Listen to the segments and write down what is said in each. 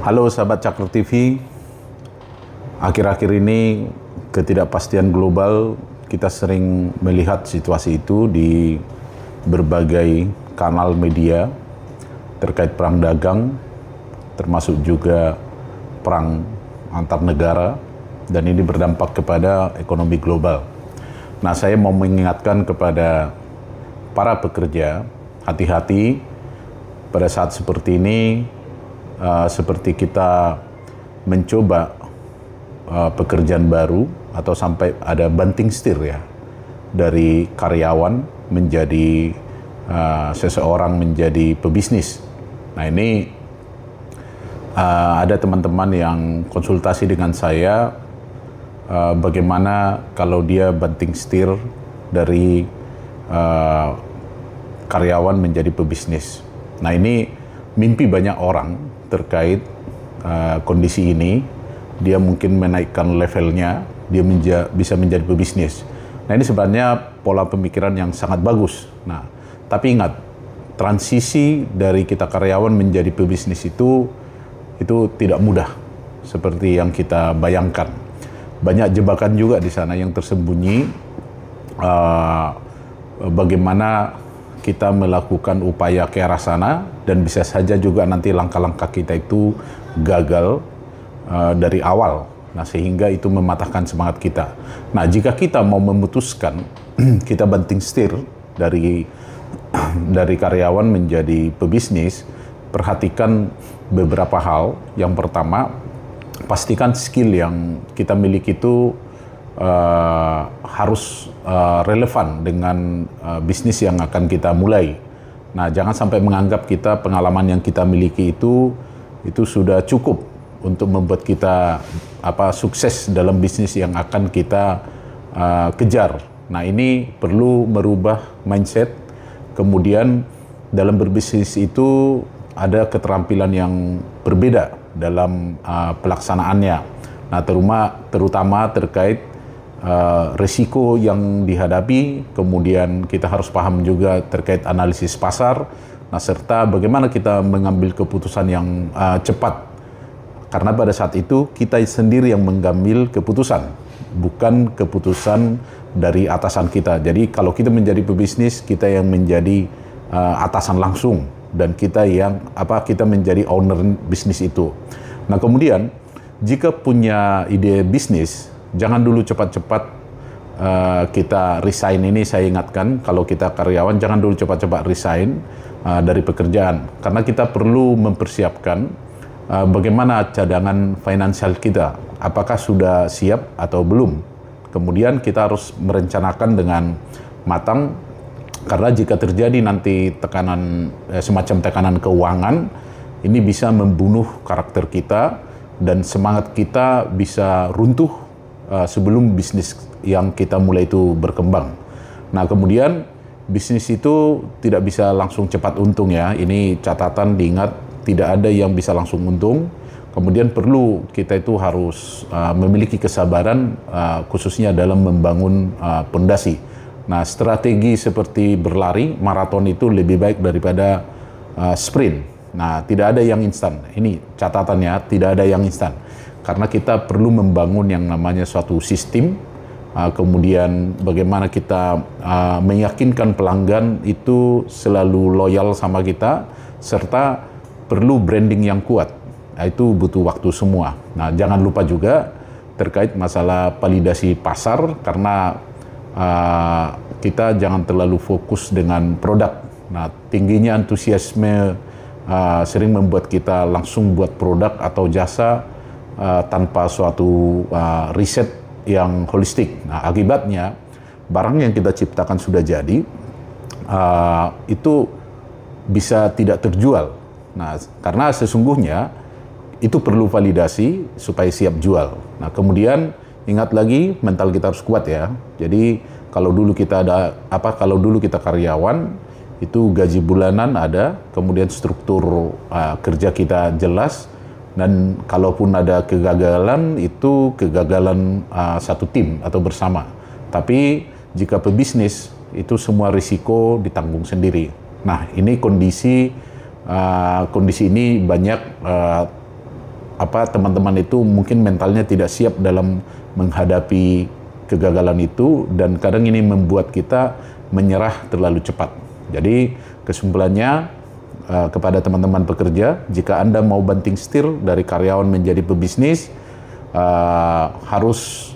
Halo sahabat Cakra TV, akhir-akhir ini ketidakpastian global kita sering melihat situasi itu di berbagai kanal media terkait perang dagang, termasuk juga perang antar negara, dan ini berdampak kepada ekonomi global. Nah, saya mau mengingatkan kepada para pekerja, hati-hati pada saat seperti ini. Seperti kita mencoba pekerjaan baru atau sampai ada banting setir ya dari karyawan menjadi seseorang menjadi pebisnis. Nah ini ada teman-teman yang konsultasi dengan saya bagaimana kalau dia banting setir dari karyawan menjadi pebisnis. Nah ini mimpi banyak orang terkait kondisi ini. Dia mungkin menaikkan levelnya, dia bisa menjadi pebisnis. Nah ini sebenarnya pola pemikiran yang sangat bagus. Nah, tapi ingat, transisi dari kita karyawan menjadi pebisnis itu tidak mudah seperti yang kita bayangkan. Banyak jebakan juga di sana yang tersembunyi. Bagaimana kita melakukan upaya ke arah sana, dan bisa saja juga nanti langkah-langkah kita itu gagal dari awal. Nah, sehingga itu mematahkan semangat kita. Nah, jika kita mau memutuskan kita banting setir dari karyawan menjadi pebisnis, perhatikan beberapa hal. Yang pertama, pastikan skill yang kita miliki itu harus relevan dengan bisnis yang akan kita mulai. Nah, jangan sampai menganggap kita pengalaman yang kita miliki itu sudah cukup untuk membuat kita sukses dalam bisnis yang akan kita kejar. Nah, ini perlu merubah mindset. Kemudian dalam berbisnis itu ada keterampilan yang berbeda dalam pelaksanaannya. Nah, terutama terkait risiko yang dihadapi, kemudian kita harus paham juga terkait analisis pasar, nah serta bagaimana kita mengambil keputusan yang cepat. Karena pada saat itu kita sendiri yang mengambil keputusan, bukan keputusan dari atasan kita. Jadi kalau kita menjadi pebisnis, kita yang menjadi atasan langsung, dan kita menjadi owner bisnis itu. Nah, kemudian jika punya ide bisnis, jangan dulu cepat-cepat kita resign. Ini saya ingatkan, kalau kita karyawan jangan dulu cepat-cepat resign dari pekerjaan, karena kita perlu mempersiapkan bagaimana cadangan finansial kita, apakah sudah siap atau belum. Kemudian kita harus merencanakan dengan matang, karena jika terjadi nanti semacam tekanan keuangan, ini bisa membunuh karakter kita dan semangat kita bisa runtuh sebelum bisnis yang kita mulai itu berkembang. Nah, kemudian bisnis itu tidak bisa langsung cepat untung ya. Ini catatan, diingat, tidak ada yang bisa langsung untung. Kemudian perlu kita itu harus memiliki kesabaran khususnya dalam membangun pondasi. Nah, strategi seperti berlari maraton itu lebih baik daripada sprint. Nah, tidak ada yang instan. Ini catatannya, tidak ada yang instan. Karena kita perlu membangun yang namanya suatu sistem, kemudian bagaimana kita meyakinkan pelanggan itu selalu loyal sama kita, serta perlu branding yang kuat. Nah, itu butuh waktu semua. Nah, jangan lupa juga terkait masalah validasi pasar, karena kita jangan terlalu fokus dengan produk. Nah, tingginya antusiasme sering membuat kita langsung buat produk atau jasa tanpa suatu riset yang holistik. Nah, akibatnya barang yang kita ciptakan sudah jadi, itu bisa tidak terjual. Nah, karena sesungguhnya itu perlu validasi supaya siap jual. Nah, kemudian ingat lagi, mental kita harus kuat ya. Jadi kalau dulu kita karyawan, itu gaji bulanan ada, kemudian struktur kerja kita jelas. Dan kalaupun ada kegagalan, itu kegagalan satu tim atau bersama. Tapi jika pebisnis, itu semua risiko ditanggung sendiri. Nah, ini kondisi ini banyak teman-teman itu mungkin mentalnya tidak siap dalam menghadapi kegagalan itu, dan kadang ini membuat kita menyerah terlalu cepat. Jadi kesimpulannya kepada teman-teman pekerja, jika Anda mau banting setir dari karyawan menjadi pebisnis, harus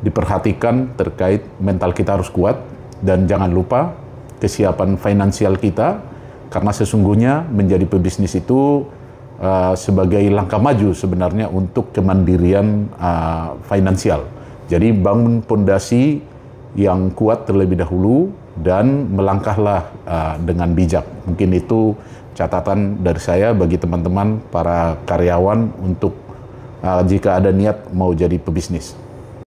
diperhatikan terkait mental kita harus kuat, dan jangan lupa kesiapan finansial kita, karena sesungguhnya menjadi pebisnis itu sebagai langkah maju sebenarnya untuk kemandirian finansial. Jadi bangun pondasi yang kuat terlebih dahulu dan melangkahlah dengan bijak. Mungkin itu catatan dari saya bagi teman-teman para karyawan untuk jika ada niat mau jadi pebisnis.